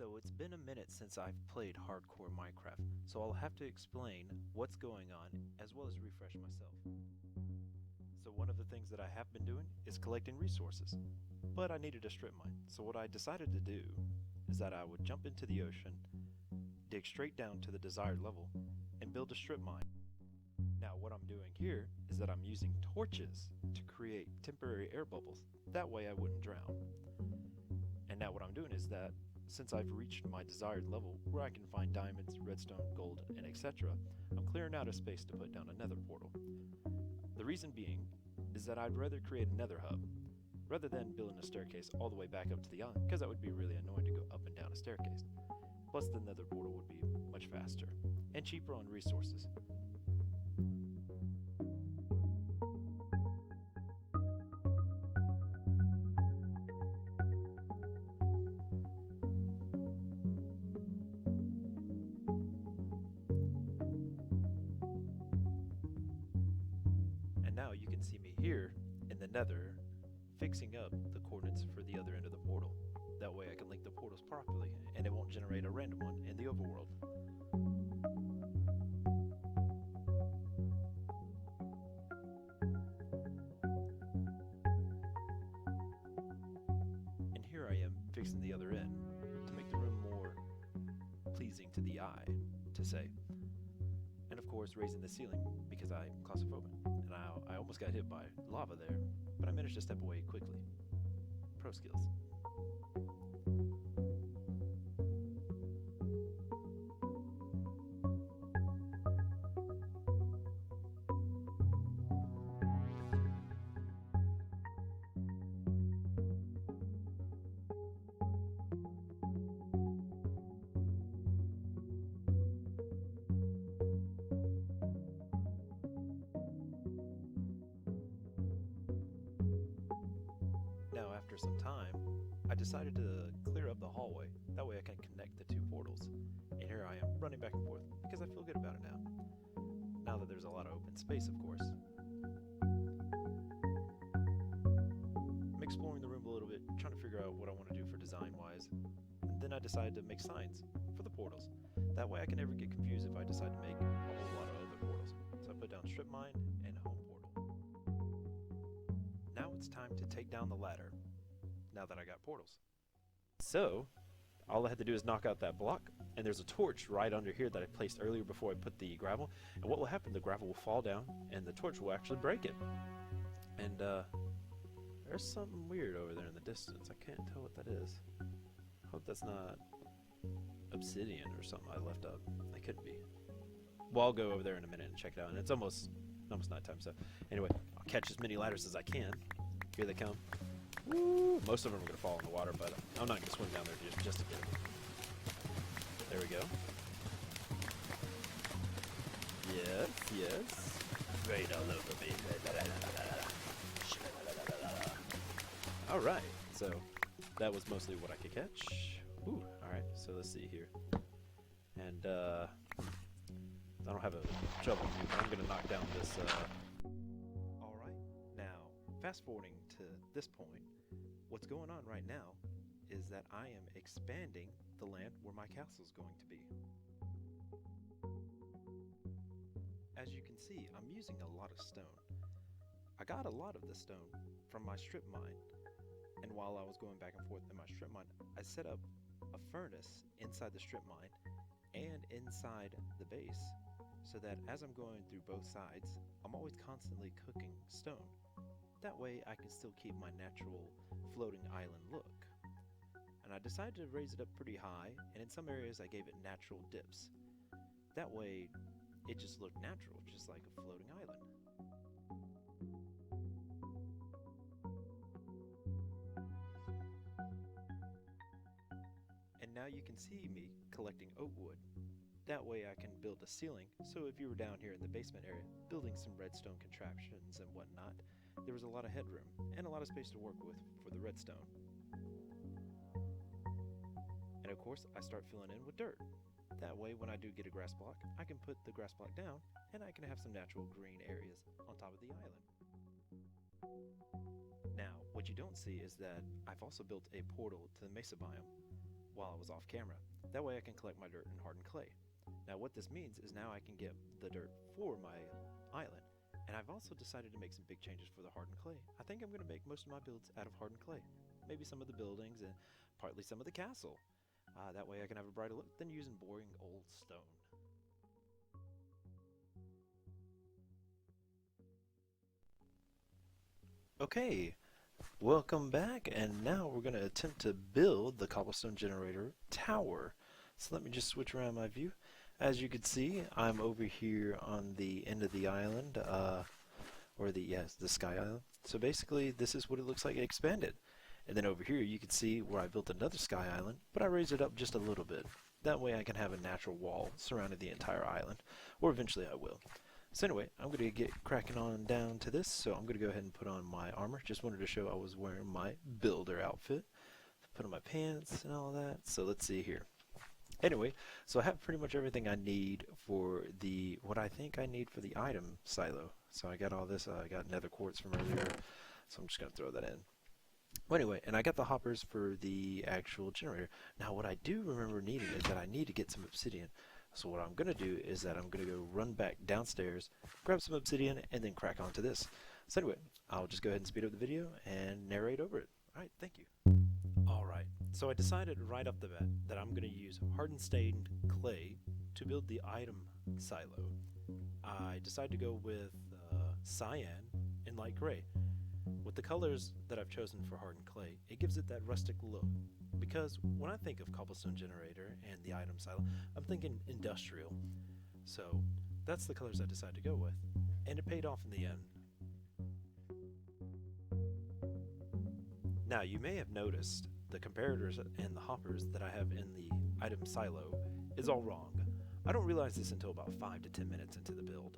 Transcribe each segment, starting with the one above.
So it's been a minute since I've played hardcore Minecraft, so I'll have to explain what's going on as well as refresh myself. So one of the things that I have been doing is collecting resources, but I needed a strip mine. So what I decided to do is that I would jump into the ocean, dig straight down to the desired level, and build a strip mine. Now what I'm doing here is that I'm using torches to create temporary air bubbles. That way I wouldn't drown. And now what I'm doing is that since I've reached my desired level where I can find diamonds, redstone, gold, and etc., I'm clearing out a space to put down a nether portal. The reason being is that I'd rather create a nether hub rather than building a staircase all the way back up to the island, because that would be really annoying to go up and down a staircase. Plus the nether portal would be much faster and cheaper on resources. And now you can see me here in the nether fixing up the coordinates for the other end of the portal. That way I can link the portals properly and it won't generate a random one in the overworld. And here I am fixing the other end to make the room more pleasing to the eye, to say. And of course raising the ceiling because I'm claustrophobic. And I almost got hit by lava there, but I managed to step away quickly. Pro skills. Now, after some time, I decided to clear up the hallway. That way I can connect the two portals. And here I am, running back and forth, because I feel good about it now. Now that there's a lot of open space, of course. I'm exploring the room a little bit, trying to figure out what I want to do for design-wise. And then I decided to make signs for the portals. That way I can never get confused if I decide to make a whole lot of other portals. So I put down strip mine and home portal. Now it's time to take down the ladder, now that I got portals. So, all I had to do is knock out that block, and there's a torch right under here that I placed earlier before I put the gravel, and what will happen, the gravel will fall down, and the torch will actually break it. And, there's something weird over there in the distance. I can't tell what that is. I hope that's not obsidian or something I left up. It could be. Well, I'll go over there in a minute and check it out, and it's almost nighttime, so anyway, I'll catch as many ladders as I can. Here they come. Woo! Most of them are going to fall in the water, but I'm not going to swim down there just to get them. There we go. Yes. Right all over me. Alright, so that was mostly what I could catch. Ooh, alright, so let's see here. And, I don't have a shovel, but I'm going to knock down this, Alright, now, fast forwarding to this point, what's going on right now is that I am expanding the land where my castle is going to be. As you can see, I'm using a lot of stone. I got a lot of the stone from my strip mine, and while I was going back and forth in my strip mine, I set up a furnace inside the strip mine and inside the base, so that as I'm going through both sides, I'm always constantly cooking stone. That way I can still keep my natural floating island look. And I decided to raise it up pretty high, and in some areas I gave it natural dips. That way it just looked natural, just like a floating island. And now you can see me collecting oak wood. That way I can build a ceiling, so if you were down here in the basement area, building some redstone contraptions and whatnot, there was a lot of headroom, and a lot of space to work with for the redstone. And of course, I start filling in with dirt. That way, when I do get a grass block, I can put the grass block down, and I can have some natural green areas on top of the island. Now, what you don't see is that I've also built a portal to the mesa biome. while I was off camera. That way I can collect my dirt and hardened clay. Now what this means is now I can get the dirt for my island. And I've also decided to make some big changes for the hardened clay. I think I'm going to make most of my builds out of hardened clay. Maybe some of the buildings and partly some of the castle. That way I can have a brighter look than using boring old stone. Okay, welcome back, and now we're going to attempt to build the cobblestone generator tower. So let me just switch around my view. As you can see, I'm over here on the end of the island, or the sky island. So basically, this is what it looks like expanded. And then over here, you can see where I built another sky island, but I raised it up just a little bit. That way I can have a natural wall surrounding the entire island, or eventually I will. So anyway, I'm going to get cracking on down to this, so I'm going to go ahead and put on my armor. Just wanted to show I was wearing my builder outfit. Put on my pants and all that. So let's see here. Anyway, so I have pretty much everything I need for what I think I need for the item silo. So I got all this, I got nether quartz from earlier, so I'm just going to throw that in. Well, anyway, and I got the hoppers for the actual generator. Now what I do remember needing is that I need to get some obsidian. So what I'm going to do is that I'm going to go run back downstairs, grab some obsidian, and then crack onto this. So anyway, I'll just go ahead and speed up the video and narrate over it. Alright, thank you. Alright, so I decided right off the bat that I'm going to use hardened stained clay to build the item silo. I decided to go with cyan and light gray. With the colors that I've chosen for hardened clay, it gives it that rustic look. Because when I think of cobblestone generator and the item silo, I'm thinking industrial. So that's the colors I decided to go with. And it paid off in the end. Now you may have noticed the comparators and the hoppers that I have in the item silo is all wrong. I don't realize this until about 5 to 10 minutes into the build.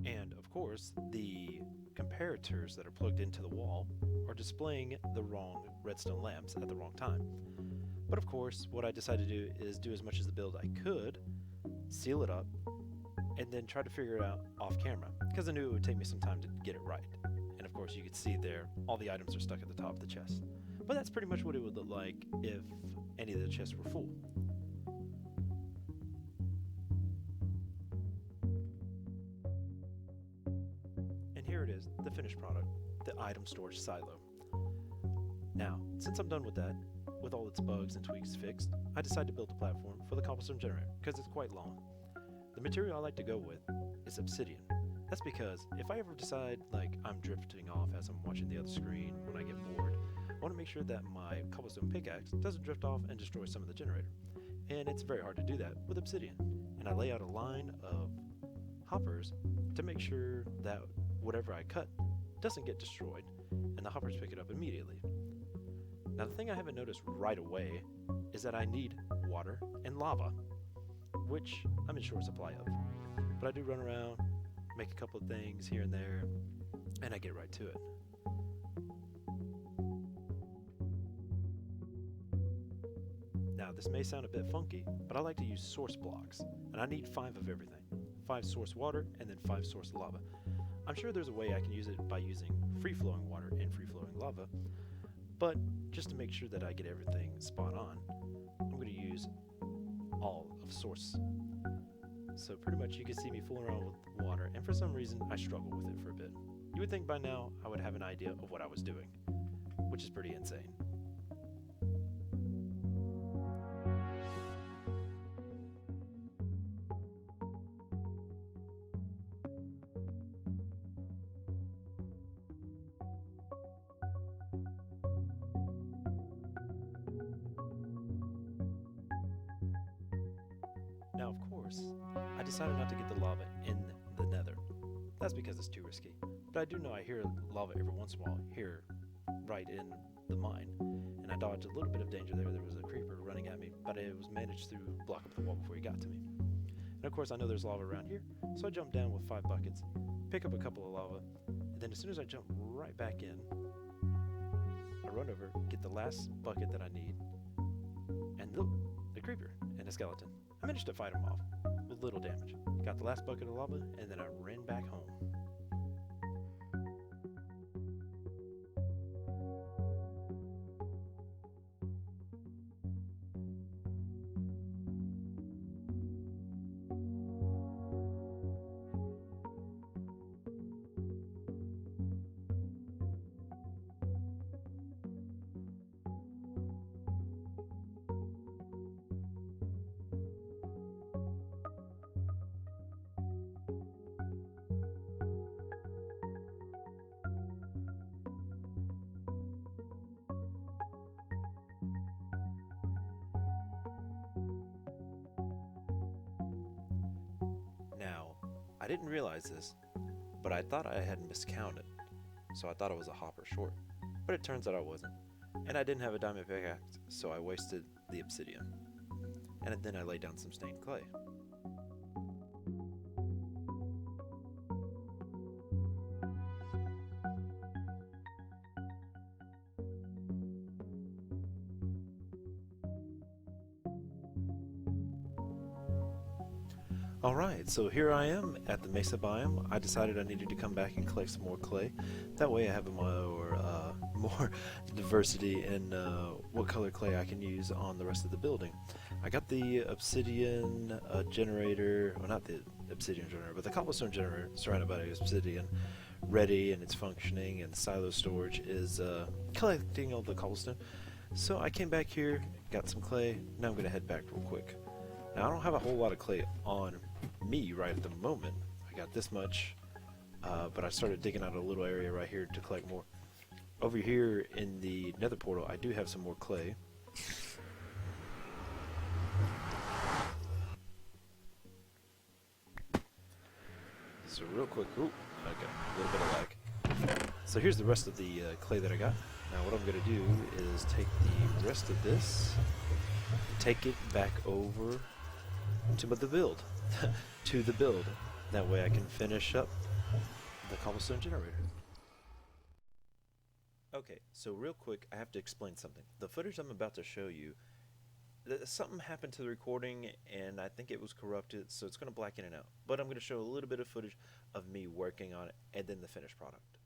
And of course, the comparators that are plugged into the wall are displaying the wrong redstone lamps at the wrong time. But of course, what I decided to do is do as much as the build I could, seal it up, and then try to figure it out off camera, because I knew it would take me some time to get it right. And of course, you can see there, all the items are stuck at the top of the chest. But that's pretty much what it would look like if any of the chests were full. And here it is, the finished product, the item storage silo. Now, since I'm done with that, with all its bugs and tweaks fixed, I decided to build a platform for the cobblestone generator, because it's quite long. The material I like to go with is obsidian. That's because if I ever decide like I'm drifting off as I'm watching the other screen when I get bored, I want to make sure that my cobblestone pickaxe doesn't drift off and destroy some of the generator. And it's very hard to do that with obsidian. And I lay out a line of hoppers to make sure that whatever I cut doesn't get destroyed, and the hoppers pick it up immediately. Now the thing I haven't noticed right away is that I need water and lava, which I'm in short supply of. But I do run around, make a couple of things here and there, and I get right to it. Now this may sound a bit funky, but I like to use source blocks, and I need 5 of everything. 5 source water and then 5 source lava. I'm sure there's a way I can use it by using free-flowing water and free-flowing lava, but just to make sure that I get everything spot on, I'm going to use all of source. So pretty much you can see me fooling around with water, and for some reason I struggle with it for a bit. You would think by now I would have an idea of what I was doing, which is pretty insane. Now, of course, I decided not to get the lava in the nether. That's because it's too risky. But I do know I hear lava every once in a while here, right in the mine. And I dodged a little bit of danger there. There was a creeper running at me, but it was managed to block up the wall before he got to me. And of course, I know there's lava around here, so I jump down with 5 buckets, pick up a couple of lava, and then as soon as I jump right back in, I run over, get the last bucket that I need, and look, the creeper and the skeleton. I managed to fight him off with little damage. Got the last bucket of lava, and then I ran back home. didn't realize this, but I thought I had miscounted, so I thought I was a hopper short. But it turns out I wasn't. And I didn't have a diamond pickaxe, so I wasted the obsidian. And then I laid down some stained clay. Alright, so here I am at the Mesa biome. I decided I needed to come back and collect some more clay. That way I have more diversity in what color clay I can use on the rest of the building. I got the obsidian generator, well not the obsidian generator, but the cobblestone generator surrounded by obsidian ready and it's functioning, and the silo storage is collecting all the cobblestone. So I came back here, got some clay, now I'm going to head back real quick. Now I don't have a whole lot of clay on me right at the moment. I got this much, but I started digging out a little area right here to collect more. Over here in the nether portal I do have some more clay. So real quick, okay, a little bit of lag. So here's the rest of the clay that I got. Now what I'm going to do is take the rest of this, take it back over to the build. To the build. That way I can finish up the cobblestone generator. Okay, so real quick, I have to explain something. The footage I'm about to show you, something happened to the recording and I think it was corrupted, so it's going to black in and out. But I'm going to show a little bit of footage of me working on it and then the finished product.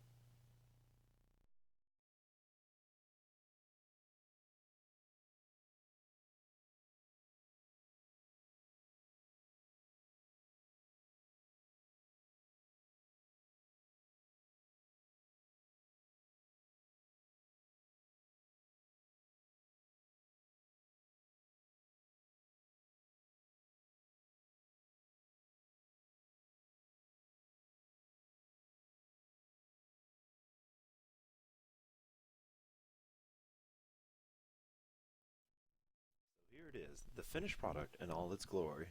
Here it is, the finished product in all its glory.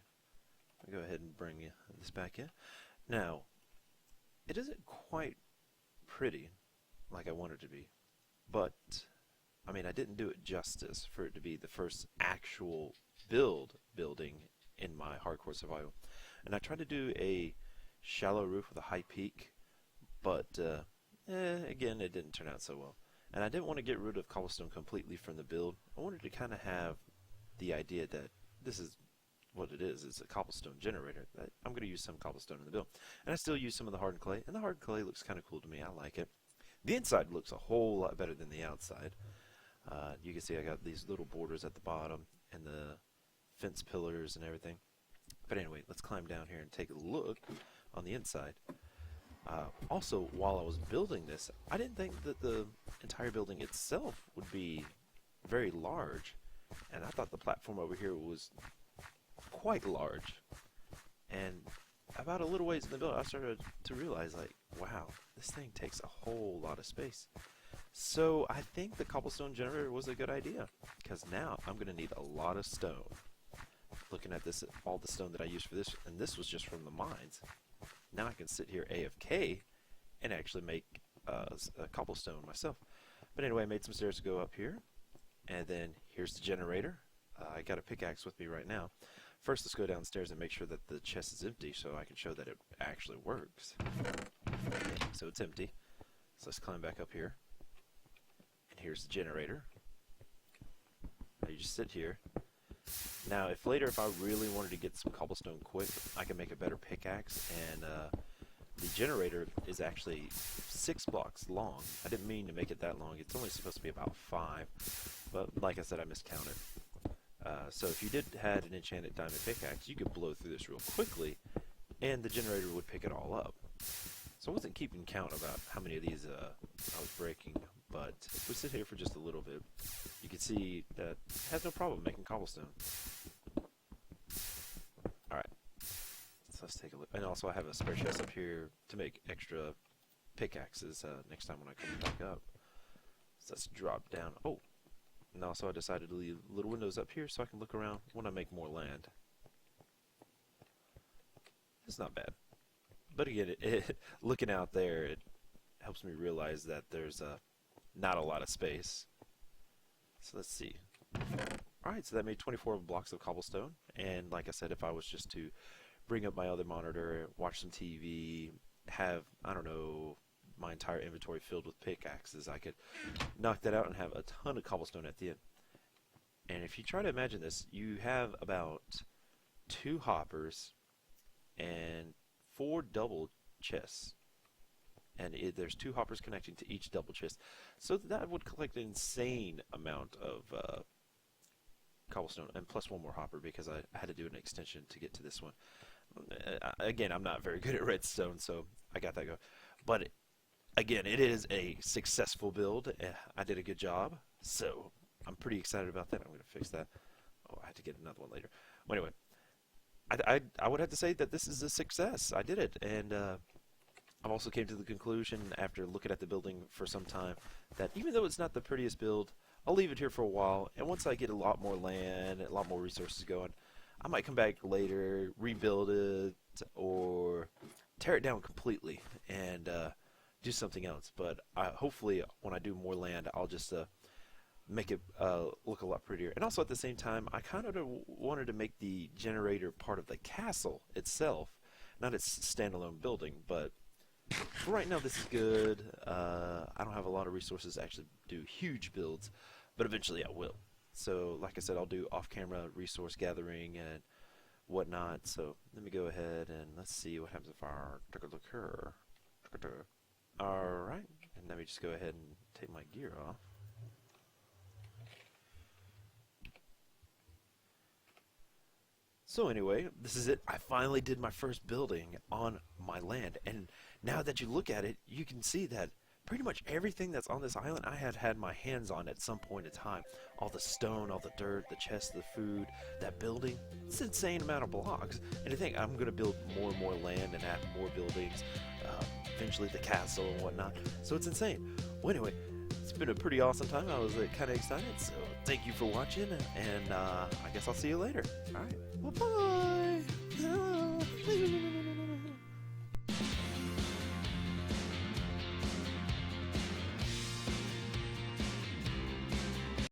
I'll go ahead and bring this back in. Now, it isn't quite pretty like I wanted it to be, but I mean I didn't do it justice for it to be the first actual building in my hardcore survival. And I tried to do a shallow roof with a high peak, but again it didn't turn out so well. And I didn't want to get rid of cobblestone completely from the build. I wanted to kind of have the idea that this is what it is. It's a cobblestone generator. I'm going to use some cobblestone in the build. And I still use some of the hardened clay, and the hardened clay looks kind of cool to me. I like it. The inside looks a whole lot better than the outside. You can see I got these little borders at the bottom and the fence pillars and everything. But anyway, let's climb down here and take a look on the inside. Also, while I was building this, I didn't think that the entire building itself would be very large. And I thought the platform over here was quite large. And about a little ways in the build, I started to realize, like, wow, this thing takes a whole lot of space. So I think the cobblestone generator was a good idea, because now I'm going to need a lot of stone. Looking at this, all the stone that I used for this, and this was just from the mines. Now I can sit here AFK and actually make a cobblestone myself. But anyway, I made some stairs to go up here. And then here's the generator. I got a pickaxe with me right now. First, let's go downstairs and make sure that the chest is empty so I can show that it actually works. So it's empty. So let's climb back up here. And here's the generator. Now you just sit here. Now, if later, if I really wanted to get some cobblestone quick, I can make a better pickaxe. And the generator is actually 6 blocks long. I didn't mean to make it that long. It's only supposed to be about 5. But like I said, I miscounted. So if you did had an enchanted diamond pickaxe, you could blow through this real quickly, and the generator would pick it all up. So I wasn't keeping count about how many of these I was breaking, but if we sit here for just a little bit, you can see that it has no problem making cobblestone. Alright, so let's take a look. And also I have a spare chest up here to make extra pickaxes next time when I come back up. So let's drop down. Oh! And also I decided to leave little windows up here so I can look around when I make more land. It's not bad. But again, looking out there, it helps me realize that there's not a lot of space. So let's see. All right, so that made 24 blocks of cobblestone. And like I said, if I was just to bring up my other monitor, watch some TV, have, I don't know, my entire inventory filled with pickaxes, I could knock that out and have a ton of cobblestone at the end. And if you try to imagine this, you have about 2 hoppers and 4 double chests. And there's 2 hoppers connecting to each double chest. So that would collect an insane amount of cobblestone, and plus 1 more hopper because I had to do an extension to get to this one. Again, I'm not very good at redstone, so I got that going. But again, it is a successful build. I did a good job, so I'm pretty excited about that. I'm going to fix that. Oh, I had to get another one later. Well, anyway, I would have to say that this is a success. I did it, and I've also came to the conclusion after looking at the building for some time that even though it's not the prettiest build, I'll leave it here for a while, and once I get a lot more land, a lot more resources going, I might come back later, rebuild it, or tear it down completely and do something else. But hopefully when I do more land, I'll just make it look a lot prettier. And also at the same time, I kind of wanted to make the generator part of the castle itself, not its standalone building, but for right now this is good. I don't have a lot of resources to actually do huge builds, but eventually I will. So like I said, I'll do off-camera resource gathering and whatnot. So let me go ahead and let's see what happens if I take a look here. Alright, and let me just go ahead and take my gear off. So anyway, this is it. I finally did my first building on my land, and now that you look at it, you can see that pretty much everything that's on this island I had had my hands on at some point in time. All the stone, all the dirt, the chests, the food, that building. It's an insane amount of blocks. And I think I'm going to build more and more land and add more buildings, eventually the castle and whatnot. So it's insane. Well, anyway, it's been a pretty awesome time. I was kind of excited, so thank you for watching, and I guess I'll see you later. All right, bye-bye.